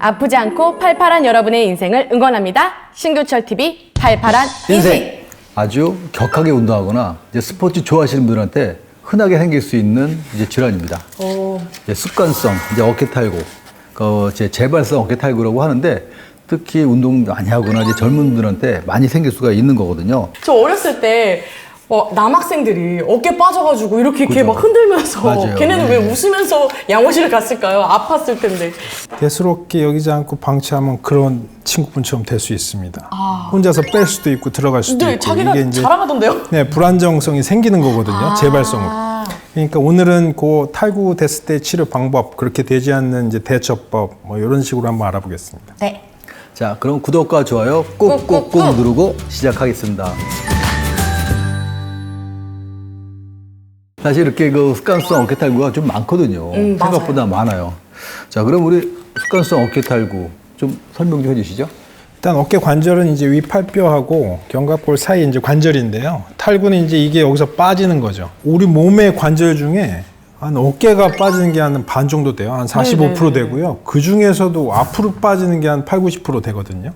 아프지 않고 팔팔한 여러분의 인생을 응원합니다. 신규철 TV 팔팔한 인생. 아주 격하게 운동하거나 이제 스포츠 좋아하시는 분들한테 흔하게 생길 수 있는 이제 질환입니다. 이제 습관성, 이제 어깨 탈구, 이제 재발성 어깨 탈구라고 하는데 특히 운동 많이 하거나 이제 젊은 분들한테 많이 생길 수가 있는 거거든요. 저 어렸을 때 남학생들이 어깨 빠져가지고 이렇게 그죠. 막 흔들면서 맞아요. 걔네는 네. 왜 웃으면서 양호실을 갔을까요? 아팠을 텐데. 대수롭게 여기지 않고 방치하면 그런 친구분처럼 될 수 있습니다. 혼자서 뺄 수도 있고 들어갈 수도 네, 있고 자기가 이게 이제 자랑하던데요? 네, 불안정성이 생기는 거거든요. 재발성으로. 그러니까 오늘은 그 탈구 됐을 때 치료 방법, 그렇게 되지 않는 이제 대처법 뭐 이런 식으로 한번 알아보겠습니다. 네. 자, 그럼 구독과 좋아요 꾹꾹꾹 누르고 시작하겠습니다. 사실 이렇게 그 습관성 어깨 탈구가 좀 많거든요. 생각보다 많아요. 자, 그럼 우리 습관성 어깨 탈구 좀 설명 좀 해주시죠. 일단 어깨 관절은 이제 위팔뼈하고 견갑골 사이 이제 관절인데요. 탈구는 이제 이게 여기서 빠지는 거죠. 우리 몸의 관절 중에 한 어깨가 빠지는 게 한 반 정도 돼요. 한 45% 되고요. 그 중에서도 앞으로 빠지는 게 한 80, 90% 되거든요.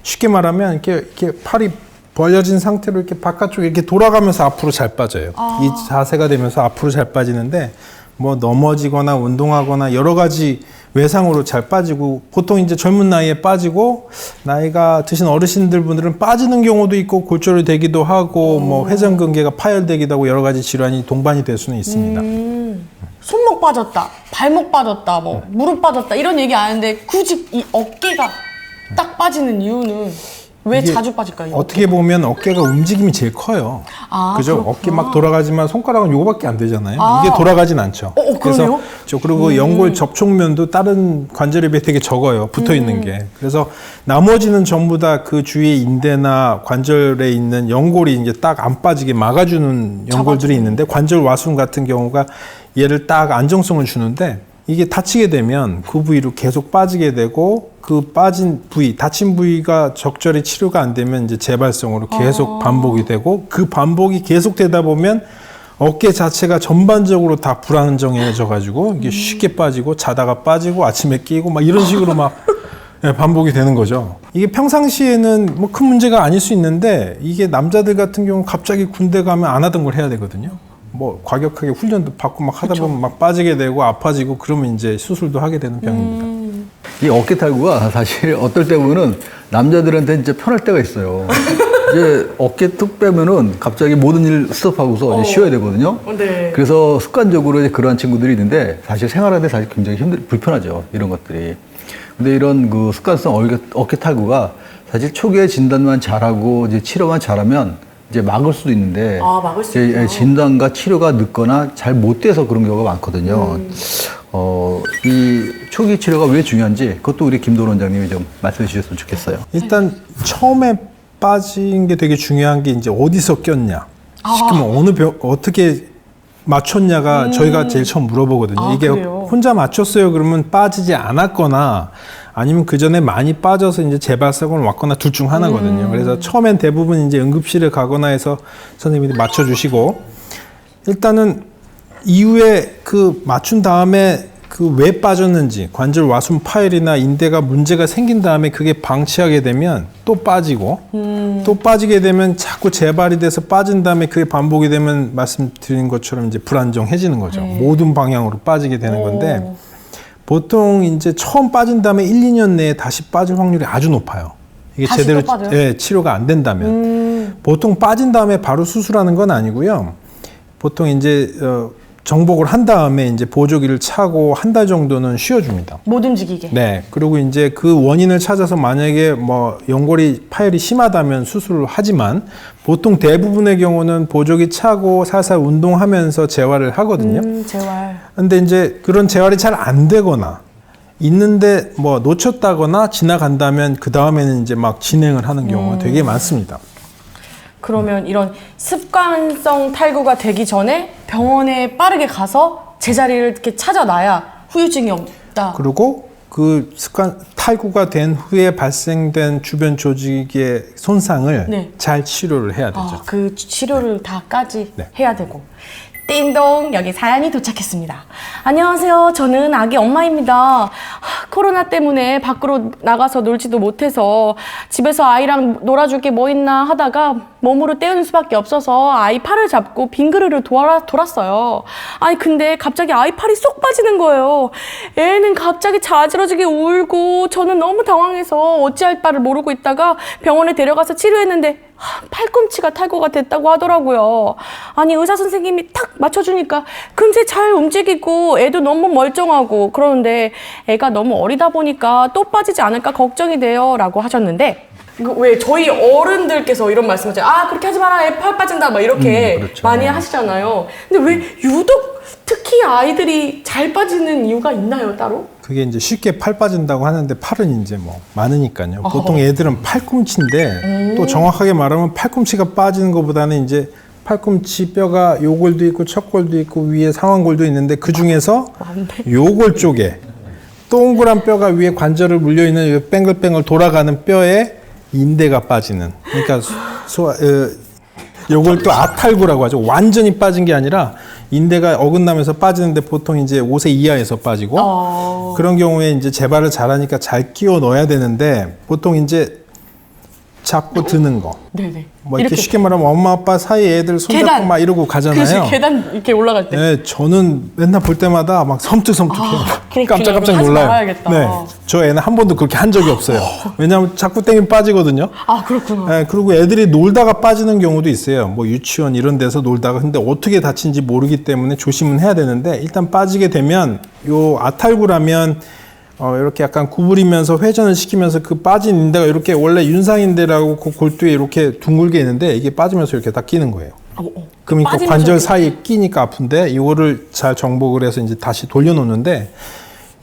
쉽게 말하면 이렇게 팔이 벌려진 상태로 이렇게 바깥쪽에 이렇게 돌아가면서 앞으로 잘 빠져요. 이 자세가 되면서 앞으로 잘 빠지는데 뭐 넘어지거나 운동하거나 여러 가지 외상으로 잘 빠지고 보통 이제 젊은 나이에 빠지고 나이가 드신 어르신들 분들은 빠지는 경우도 있고 골절이 되기도 하고 뭐 회전근개가 파열되기도 하고 여러 가지 질환이 동반이 될 수는 있습니다. 손목 빠졌다, 발목 빠졌다, 뭐 무릎 빠졌다 이런 얘기 아는데 굳이 이 어깨가 딱 빠지는 이유는 왜 이게 자주 빠질까요? 어떻게 보면 어깨가 움직임이 제일 커요. 그죠? 그렇구나. 어깨 막 돌아가지만 손가락은 요거밖에 안 되잖아요. 아. 이게 돌아가진 않죠. 그러네요? 그리고 연골 접촉면도 다른 관절에 비해 되게 적어요. 붙어 있는 게. 그래서 나머지는 전부 다 그 주위에 인대나 관절에 있는 연골이 이제 딱 안 빠지게 막아주는 연골들이 있는데 관절 와순 같은 경우가 얘를 딱 안정성을 주는데 이게 다치게 되면 그 부위로 계속 빠지게 되고 그 빠진 부위, 다친 부위가 적절히 치료가 안 되면 이제 재발성으로 계속 반복이 되고 그 반복이 계속 되다 보면 어깨 자체가 전반적으로 다 불안정해져 가지고 이게 쉽게 빠지고 자다가 빠지고 아침에 끼고 막 이런 식으로 막 반복이 되는 거죠. 이게 평상시에는 뭐 큰 문제가 아닐 수 있는데 이게 남자들 같은 경우 갑자기 군대 가면 안 하던 걸 해야 되거든요. 뭐 과격하게 훈련도 받고 막 하다 보면 막 빠지게 되고 아파지고 그러면 이제 수술도 하게 되는 병입니다. 이 어깨 탈구가 사실 어떨 때 보면은 남자들한테 진짜 편할 때가 있어요. 이제 어깨 툭 빼면은 갑자기 모든 일 스톱하고서 이제 쉬어야 되거든요. 네. 그래서 습관적으로 이제 그러한 친구들이 있는데 사실 생활하는데 사실 굉장히 불편하죠. 이런 것들이. 근데 이런 그 습관성 어깨 탈구가 사실 초기에 진단만 잘하고 이제 치료만 잘하면 이제 막을 수도 있는데 막을 수 있구나. 진단과 치료가 늦거나 잘 못 돼서 그런 경우가 많거든요. 이 초기 치료가 왜 중요한지 그것도 우리 김도론 원장님이 좀 말씀해 주셨으면 좋겠어요. 일단 처음에 빠진 게 되게 중요한 게 이제 어디서 꼈냐. 시키면 어느 어떻게 맞췄냐가 저희가 제일 처음 물어보거든요. 이게 그래요? 혼자 맞췄어요 그러면 빠지지 않았거나 아니면 그 전에 많이 빠져서 이제 재발성을 왔거나 둘 중 하나거든요. 그래서 처음엔 대부분 이제 응급실에 가거나 해서 선생님이 맞춰주시고 일단은 이후에 그 맞춘 다음에 그 왜 빠졌는지 관절 와순 파열이나 인대가 문제가 생긴 다음에 그게 방치하게 되면 또 빠지고 또 빠지게 되면 자꾸 재발이 돼서 빠진 다음에 그게 반복이 되면 말씀드린 것처럼 이제 불안정해지는 거죠. 모든 방향으로 빠지게 되는 건데 보통 이제 처음 빠진 다음에 1, 2년 내에 다시 빠질 확률이 아주 높아요. 이게 다시 제대로 또 빠져요? 치료가 안 된다면 보통 빠진 다음에 바로 수술하는 건 아니고요. 보통 이제 정복을 한 다음에 이제 보조기를 차고 한 달 정도는 쉬어줍니다. 못 움직이게. 네. 그리고 이제 그 원인을 찾아서 만약에 뭐 연골이 파열이 심하다면 수술을 하지만 보통 대부분의 경우는 보조기 차고 살살 운동하면서 재활을 하거든요. 재활. 근데 이제 그런 재활이 잘 안 되거나 있는데 뭐 놓쳤다거나 지나간다면 그 다음에는 이제 막 진행을 하는 경우가 되게 많습니다. 그러면 이런 습관성 탈구가 되기 전에 병원에 빠르게 가서 제자리를 이렇게 찾아놔야 후유증이 없다. 그리고 그 습관 탈구가 된 후에 발생된 주변 조직의 손상을 네. 잘 치료를 해야 되죠. 그 치료를 다까지 네. 해야 되고. 띵동, 여기 사연이 도착했습니다. 안녕하세요. 저는 아기 엄마입니다. 코로나 때문에 밖으로 나가서 놀지도 못해서 집에서 아이랑 놀아줄 게 뭐 있나 하다가 몸으로 때우는 수밖에 없어서 아이 팔을 잡고 빙그르르 돌았어요. 아니 근데 갑자기 아이 팔이 쏙 빠지는 거예요. 애는 갑자기 자지러지게 울고 저는 너무 당황해서 어찌할 바를 모르고 있다가 병원에 데려가서 치료했는데 팔꿈치가 탈구가 됐다고 하더라고요. 아니 의사 선생님이 탁 맞춰주니까 금세 잘 움직이고 애도 너무 멀쩡하고 그러는데 애가 너무 어리다 보니까 또 빠지지 않을까 걱정이 돼요 라고 하셨는데 이거 왜 저희 어른들께서 이런 말씀하세요. 아 그렇게 하지 마라 애 팔 빠진다 막 이렇게 그렇죠. 많이 하시잖아요. 근데 왜 유독 특히 아이들이 잘 빠지는 이유가 있나요 따로? 그게 이제 쉽게 팔 빠진다고 하는데 팔은 이제 뭐 많으니까요. 보통 애들은 팔꿈치인데 또 정확하게 말하면 팔꿈치가 빠지는 것보다는 이제 팔꿈치 뼈가 요골도 있고 척골도 있고 위에 상완골도 있는데 그 중에서 요골 쪽에 동그란 뼈가 위에 관절을 물려 있는 뱅글뱅글 돌아가는 뼈에 인대가 빠지는. 그러니까 요걸 또 아탈구라고 하죠. 완전히 빠진 게 아니라 인대가 어긋나면서 빠지는데 보통 이제 5세 이하에서 빠지고 그런 경우에 이제 재발을 잘하니까 잘 끼워 넣어야 되는데 보통 이제 잡고 드는 거. 네네. 뭐 이렇게 쉽게 말하면 엄마 아빠 사이 애들 손잡고 막 이러고 가잖아요. 그래서 계단 이렇게 올라갈 때. 네, 저는 맨날 볼 때마다 막 섬뜩섬뜩해요. 깜짝깜짝 하지 놀라요. 말아야겠다. 네, 저 애는 한 번도 그렇게 한 적이 없어요. 왜냐하면 자꾸 땡기면 빠지거든요. 아 그렇구나. 네, 그리고 애들이 놀다가 빠지는 경우도 있어요. 뭐 유치원 이런 데서 놀다가 근데 어떻게 다친지 모르기 때문에 조심은 해야 되는데 일단 빠지게 되면 요 아탈구라면 이렇게 약간 구부리면서 회전을 시키면서 그 빠진 인대가 이렇게 원래 윤상인대라고 그 골두에 이렇게 둥글게 있는데 이게 빠지면서 이렇게 딱 끼는 거예요. 그럼 그 관절 사이에 끼니까 아픈데 이거를 잘 정복을 해서 이제 다시 돌려놓는데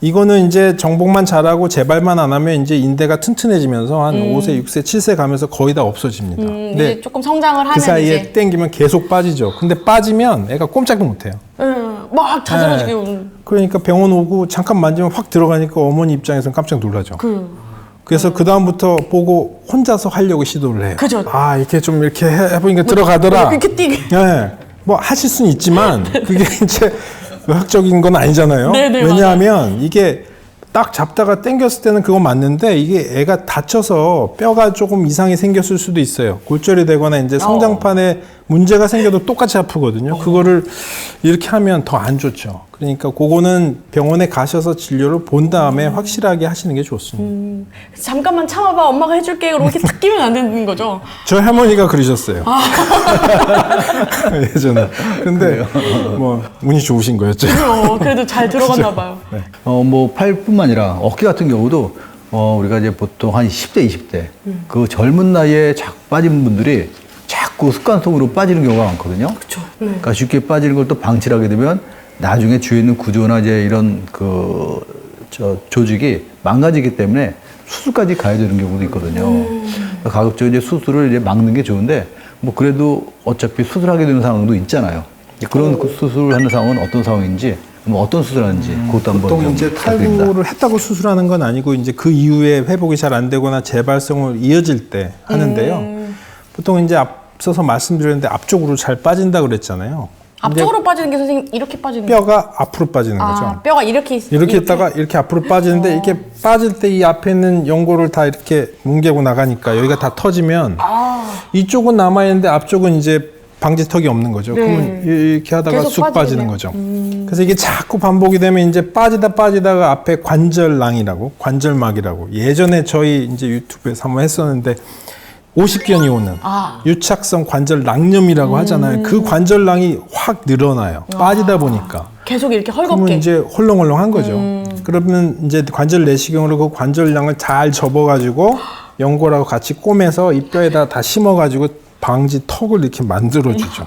이거는 이제 정복만 잘하고 재발만 안 하면 이제 인대가 튼튼해지면서 한 5세, 6세, 7세 가면서 거의 다 없어집니다. 근데 이제 조금 성장을 하면 그 사이에 이제 땡기면 계속 빠지죠. 근데 빠지면 애가 꼼짝도 못 해요. 막 자지러지게 그러니까 병원 오고 잠깐 만지면 확 들어가니까 어머니 입장에서는 깜짝 놀라죠. 그래서 그 다음부터 보고 혼자서 하려고 시도를 해요. 그죠. 아 이렇게 좀 이렇게 해보니까 들어가더라. 이렇게 뛰게. 네. 뭐 하실 수는 있지만 그게 이제 의학적인 건 아니잖아요. 네네, 왜냐하면 이게 딱 잡다가 당겼을 때는 그거 맞는데 이게 애가 다쳐서 뼈가 조금 이상이 생겼을 수도 있어요. 골절이 되거나 이제 성장판에 문제가 생겨도 똑같이 아프거든요. 그거를 이렇게 하면 더 안 좋죠. 그러니까 그거는 병원에 가셔서 진료를 본 다음에 확실하게 하시는 게 좋습니다. 잠깐만 참아봐 엄마가 해줄게 이렇게 탁 끼면 안 되는 거죠? 저희 할머니가 그러셨어요. 예전에. 근데 뭐 운이 좋으신 거였죠. 그래도 잘 들어갔나 봐요. 네. 뭐 팔뿐만 아니라 어깨 같은 경우도 우리가 이제 보통 한 10대, 20대 그 젊은 나이에 자꾸 빠지는 분들이 자꾸 습관성으로 빠지는 경우가 많거든요. 그렇죠. 그러니까 쉽게 빠지는 걸 또 방치를 하게 되면 나중에 주위에 있는 구조나 이제 이런 조직이 망가지기 때문에 수술까지 가야 되는 경우도 있거든요. 그러니까 가급적 이제 수술을 이제 막는 게 좋은데 뭐 그래도 어차피 수술하게 되는 상황도 있잖아요. 그런 수술하는 상황은 어떤 상황인지 뭐 어떤 수술하는지 그것도 한번 보통 좀 이제 부탁드립니다. 탈구를 했다고 수술하는 건 아니고 이제 그 이후에 회복이 잘 안 되거나 재발성을 이어질 때 하는데요. 보통 이제 앞서서 말씀드렸는데 앞쪽으로 잘 빠진다 그랬잖아요. 앞쪽으로 빠지는 게 선생님 이렇게 빠지는 뼈가 앞으로 빠지는 거죠. 뼈가 이렇게 이렇게 있다가 이렇게 앞으로 빠지는데 이렇게 빠질 때 이 앞에 있는 연골을 다 이렇게 뭉개고 나가니까 여기가 다 터지면 이쪽은 남아있는데 앞쪽은 이제 방지턱이 없는 거죠. 네. 그러면 이렇게 하다가 계속 쑥 빠지는 빠지네요. 거죠. 그래서 이게 자꾸 반복이 되면 이제 빠지다가 앞에 관절낭이라고 관절막이라고 예전에 저희 이제 유튜브에서 한번 했었는데 50견이 오는 유착성 관절낭염이라고 하잖아요. 그 관절낭이 확 늘어나요. 빠지다 보니까. 계속 이렇게 그러면 헐겁게. 이제 헐렁헐렁한 거죠. 그러면 이제 관절 내시경으로 그 관절량을 잘 접어가지고 연골하고 같이 꼬매서 이 뼈에다 다 심어가지고 방지 턱을 이렇게 만들어주죠.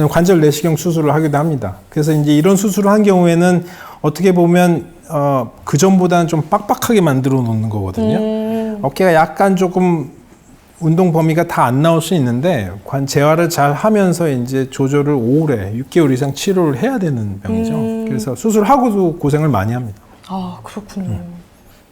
관절 내시경 수술을 하기도 합니다. 그래서 이제 이런 수술을 한 경우에는 어떻게 보면 그 전보다는 좀 빡빡하게 만들어 놓는 거거든요. 어깨가 약간 조금 운동 범위가 다 안 나올 수 있는데 재활을 잘 하면서 이제 조절을 오래 6개월 이상 치료를 해야 되는 병이죠. 그래서 수술하고도 고생을 많이 합니다. 아 그렇군요.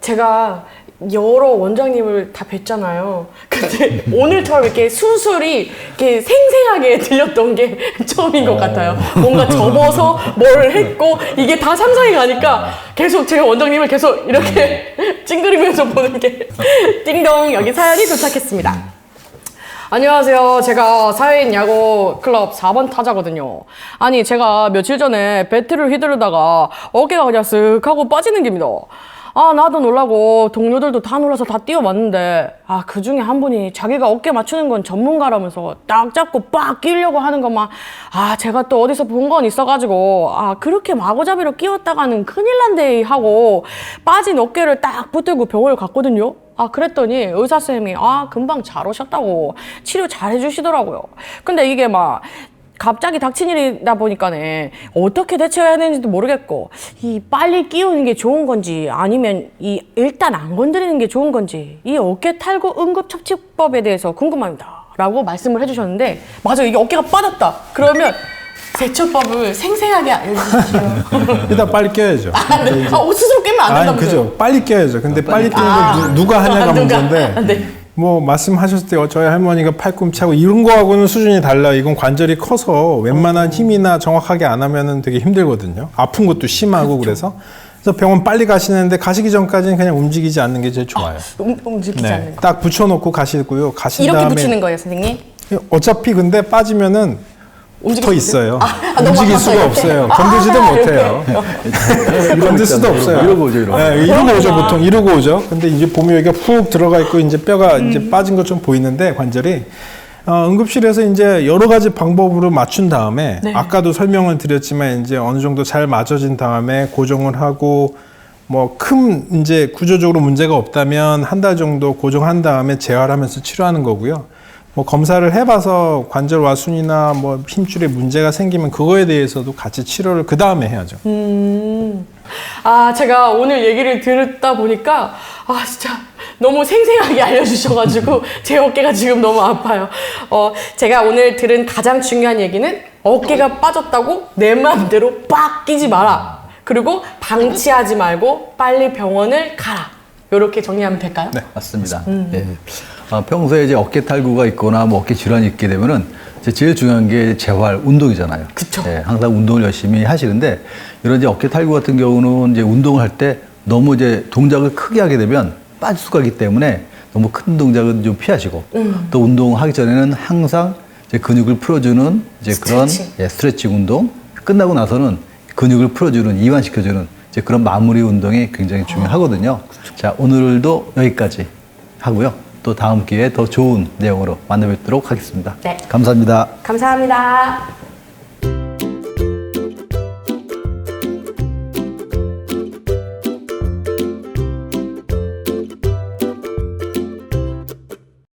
제가 여러 원장님을 다 뵀잖아요. 근데 오늘처럼 이렇게 수술이 이렇게 생생하게 들렸던 게 처음인 것 같아요. 뭔가 접어서 뭘 했고 이게 다 상상이 가니까 계속 제가 원장님을 계속 이렇게 찡그리면서 보는 게 띵동 여기 사연이 도착했습니다. 안녕하세요. 제가 사회인 야구 클럽 4번 타자거든요. 아니 제가 며칠 전에 배트를 휘두르다가 어깨가 그냥 쓱 하고 빠지는 겁니다. 아 나도 놀라고 동료들도 다 놀라서 다 뛰어왔는데 그 중에 한 분이 자기가 어깨 맞추는 건 전문가라면서 딱 잡고 빡 끼려고 하는 것만 제가 또 어디서 본 건 있어가지고 그렇게 마구잡이로 끼웠다가는 큰일 난데 하고 빠진 어깨를 딱 붙들고 병원을 갔거든요. 그랬더니 의사 선생님이 금방 잘 오셨다고 치료 잘 해주시더라고요. 근데 이게 막 갑자기 닥친 일이다 보니까네 어떻게 대처해야 되는지도 모르겠고 이 빨리 끼우는 게 좋은 건지 아니면 이 일단 안 건드리는 게 좋은 건지 이 어깨 탈구 응급처치법에 대해서 궁금합니다 라고 말씀을 해주셨는데 맞아 이게 어깨가 빠졌다 그러면 대처법을 생생하게 알려주시죠. 일단 빨리 껴야죠. 네. 스스로 끼면 안 된다면서요? 그죠. 빨리 껴야죠. 근데 빨리 끼는 걸 누가 하냐가 문제인데 네. 뭐 말씀하셨을 때 저희 할머니가 팔꿈치하고 이런 거하고는 수준이 달라요. 이건 관절이 커서 웬만한 힘이나 정확하게 안 하면은 되게 힘들거든요. 아픈 것도 심하고 그래서 병원 빨리 가시는데 가시기 전까지는 그냥 움직이지 않는 게 제일 좋아요. 움직이지 않는 거. 딱 붙여놓고 가시고요. 가신 이렇게 다음에 붙이는 거예요, 선생님? 어차피 근데 빠지면은 붙어 있어요. 너무 움직일 아파서 수가 이렇게? 없어요. 건들지도 못해요. 건들 수도 없어요. 이러고 오죠, 이러고. 이러고 오죠, 보통. 이러고 오죠. 근데 이제 보면 여기가 푹 들어가 있고, 이제 뼈가 이제 빠진 것좀 보이는데, 관절이. 응급실에서 이제 여러 가지 방법으로 맞춘 다음에, 네. 아까도 설명을 드렸지만, 이제 어느 정도 잘 맞춰진 다음에 고정을 하고, 뭐, 큰 이제 구조적으로 문제가 없다면 한 달 정도 고정한 다음에 재활하면서 치료하는 거고요. 뭐 검사를 해봐서 관절 와순이나 뭐 힘줄에 문제가 생기면 그거에 대해서도 같이 치료를 그 다음에 해야죠. 제가 오늘 얘기를 듣다 보니까 진짜 너무 생생하게 알려주셔가지고 제 어깨가 지금 너무 아파요. 제가 오늘 들은 가장 중요한 얘기는 어깨가 빠졌다고 내 마음대로 빡 끼지 마라. 그리고 방치하지 말고 빨리 병원을 가라. 이렇게 정리하면 될까요? 네, 맞습니다. 예. 평소에 이제 어깨 탈구가 있거나 뭐 어깨 질환이 있게 되면은 이제 제일 중요한 게 재활, 운동이잖아요. 그쵸. 예, 항상 운동을 열심히 하시는데 이런 이제 어깨 탈구 같은 경우는 이제 운동을 할 때 너무 이제 동작을 크게 하게 되면 빠질 수가 있기 때문에 너무 큰 동작은 좀 피하시고 또 운동하기 전에는 항상 이제 근육을 풀어주는 이제 스트레칭. 그런 스트레칭 운동 끝나고 나서는 근육을 풀어주는 이완시켜주는 이제 그런 마무리 운동이 굉장히 중요하거든요. 자, 오늘도 여기까지 하고요. 또 다음 기회에 더 좋은 내용으로 만나 뵙도록 하겠습니다. 네. 감사합니다. 감사합니다.